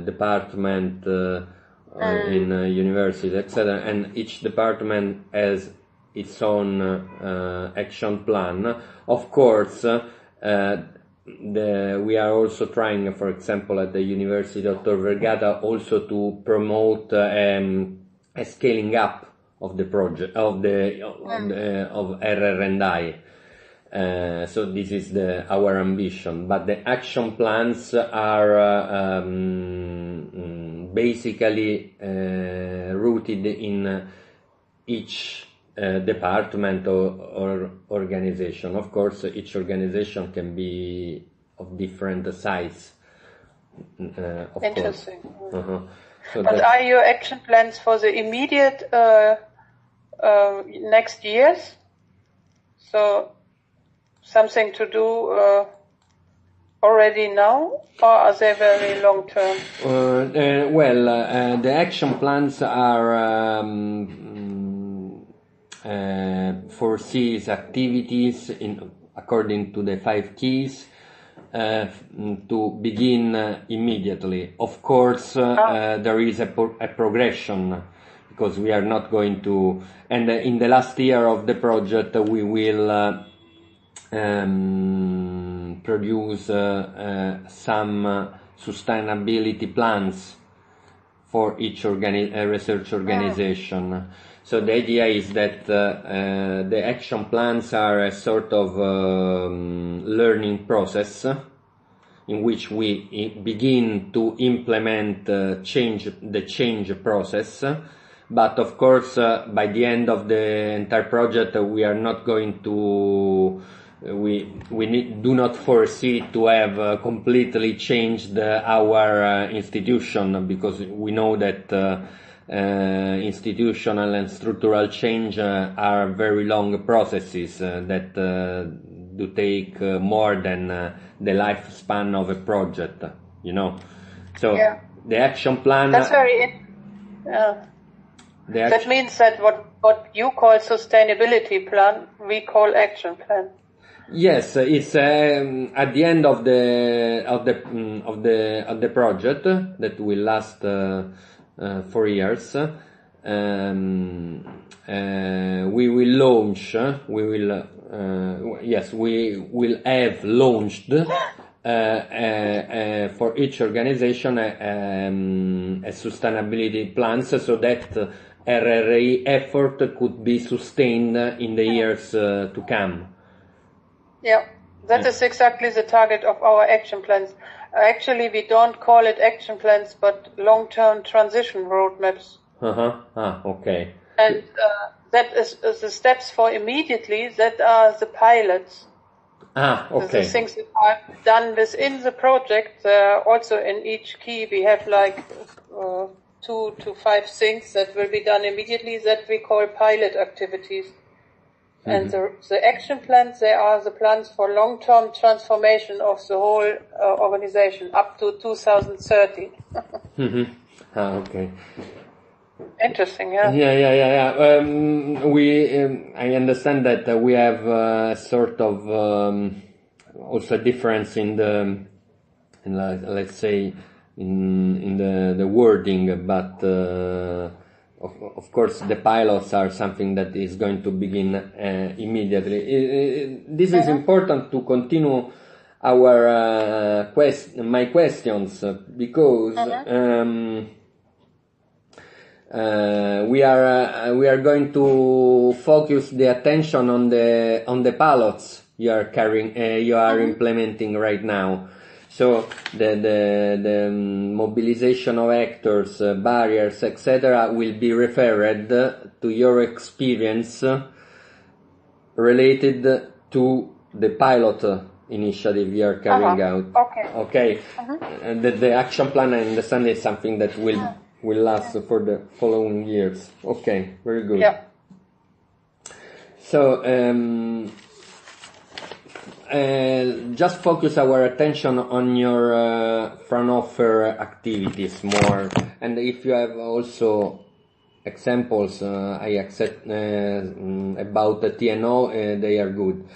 department in university, etc. And each department has its own action plan. Of course, we are also trying, for example, at the University of Tor Vergata, also to promote a scaling up of the project of RR&I. So this is our ambition, but the action plans are basically rooted in each department or organization. Of course, each organization can be of different size. Of Interesting. course. So but are your action plans for the immediate next years? So something to do already now, or are they very long term? The action plans are foresees activities according to the 5 keys to begin immediately. Of course, there is a progression, because we are not going to, and in the last year of the project we will produce some sustainability plans for each research organization. So the idea is that the action plans are a sort of learning process in which we begin to implement the change process. But of course, by the end of the entire project, we are not going to. Do not foresee to have completely changed our institution, because we know that institutional and structural change are very long processes that do take more than the lifespan of a project, you know. So the action plan. That's very. That means that what you call sustainability plan, we call action plan. Yes, it's at the end of the project that will last 4 years. We will launch. We will have launched for each organization a sustainability plan, so that RRA effort could be sustained in the years to come. Yeah, that is exactly the target of our action plans. Actually, we don't call it action plans, but long-term transition roadmaps. Okay. And that is the steps for immediately. That are the pilots. Okay. The things that are done within the project. Also, in each key, we have like 2 to 5 things that will be done immediately that we call pilot activities. And the action plans, they are the plans for long-term transformation of the whole organization up to 2030. Okay. Interesting, yeah. Yeah. I understand that we have sort of also difference in the, let's say, in the wording, but. Of course, the pilots are something that is going to begin immediately. This is important to continue our my questions, because we are going to focus the attention on the pilots you are implementing right now. So the mobilization of actors, barriers, etc., will be referred to your experience related to the pilot initiative you are carrying out. Okay. And the action plan, I understand, is something that will last for the following years. Okay, very good. Yeah. So. Just focus our attention on your Fraunhofer activities more, and if you have also examples, I accept about the TNO, they are good.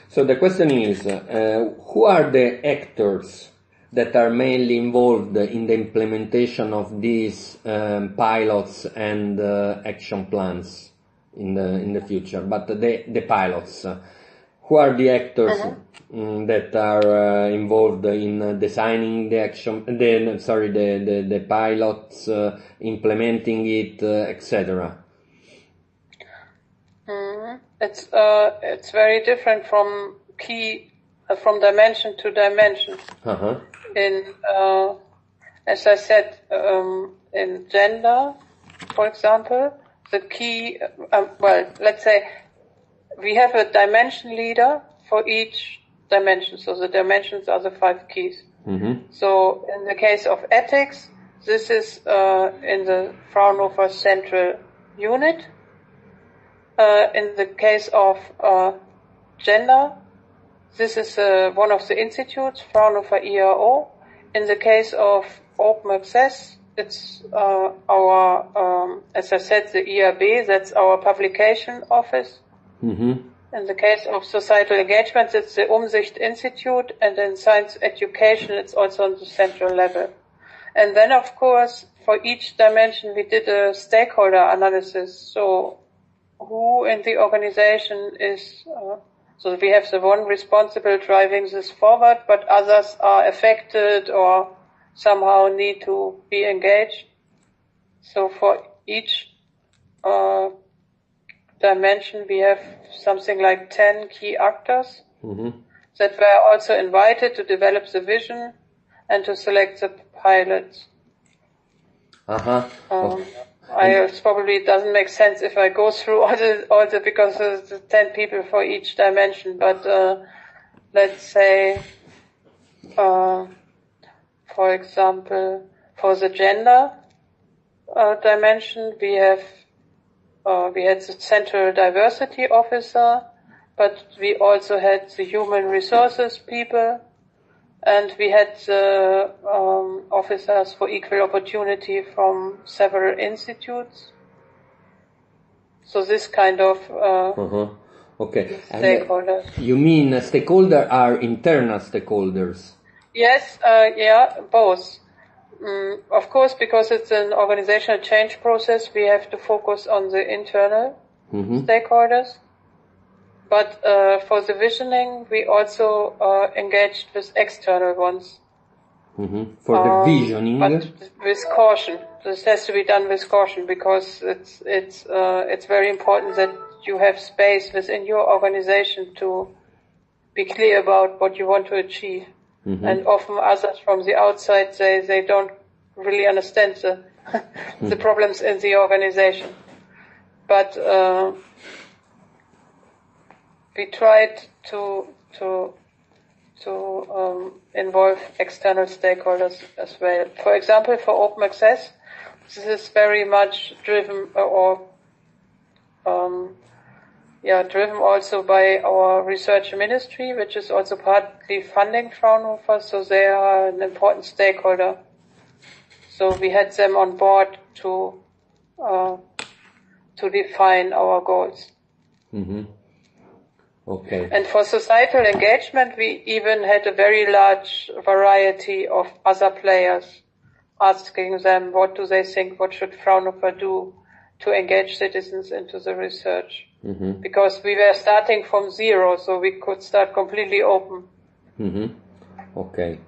So the question is, who are the actors that are mainly involved in the implementation of these pilots and action plans in the future. But the pilots, who are the actors that are involved in designing the action, the pilots, implementing it, etc. It's very different from dimension to dimension. As I said, in gender, for example, the key, let's say we have a dimension leader for each dimension. So the dimensions are the 5 keys. So in the case of ethics, this is in the Fraunhofer Central Unit. In the case of gender, this is one of the institutes, Fraunhofer IAO. In the case of open access, it's our, as I said, the IAB, that's our publication office. In the case of societal engagement, it's the Umsicht Institute, and in science education, it's also on the central level. And then, of course, for each dimension, we did a stakeholder analysis. So who in the organization is, so we have the one responsible driving this forward, but others are affected or somehow need to be engaged. So for each dimension, we have something like 10 key actors that were also invited to develop the vision and to select the pilots. It probably doesn't make sense if I go through all the because there's 10 people for each dimension, but let's say, for example, for the gender dimension, we had the central diversity officer, but we also had the human resources people, and we had the officers for equal opportunity from several institutes. So this kind of stakeholders. And you mean stakeholders are internal stakeholders? Yes, both. Of course, because it's an organizational change process, we have to focus on the internal stakeholders. But for the visioning, we also engaged with external ones. For the visioning, but with caution. This has to be done with caution because it's very important that you have space within your organization to be clear about what you want to achieve. And often others from the outside they don't really understand the problems in the organization. But we tried to involve external stakeholders as well. For example, for open access, this is very much driven driven also by our research ministry, which is also partly funding Fraunhofer, so they are an important stakeholder. So we had them on board to define our goals. Okay. And for societal engagement, we even had a very large variety of other players, asking them what do they think, what should Fraunhofer do to engage citizens into the research. Because we were starting from zero, so we could start completely open. Okay.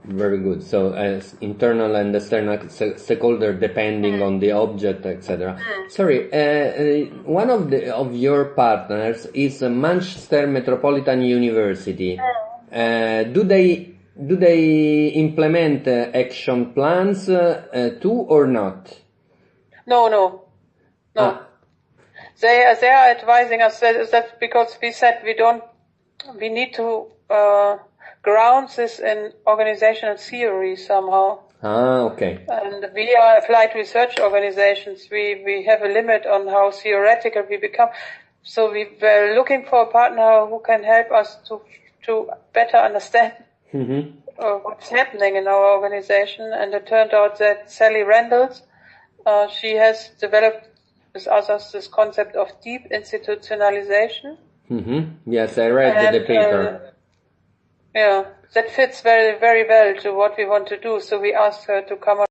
Very good. So as internal and external stakeholder depending on the object, etc. Sorry, one of your partners is Manchester Metropolitan University. Do they implement action plans too or not? No. They are advising us that because we said we need to ground this in organizational theory somehow. Okay. And we are applied research organizations. We have a limit on how theoretical we become. So we were looking for a partner who can help us to better understand what's happening in our organization. And it turned out that Sally Randalls, she has developed with others this concept of deep institutionalization. Yes, I read the paper. that fits very, very well to what we want to do. So we asked her to come on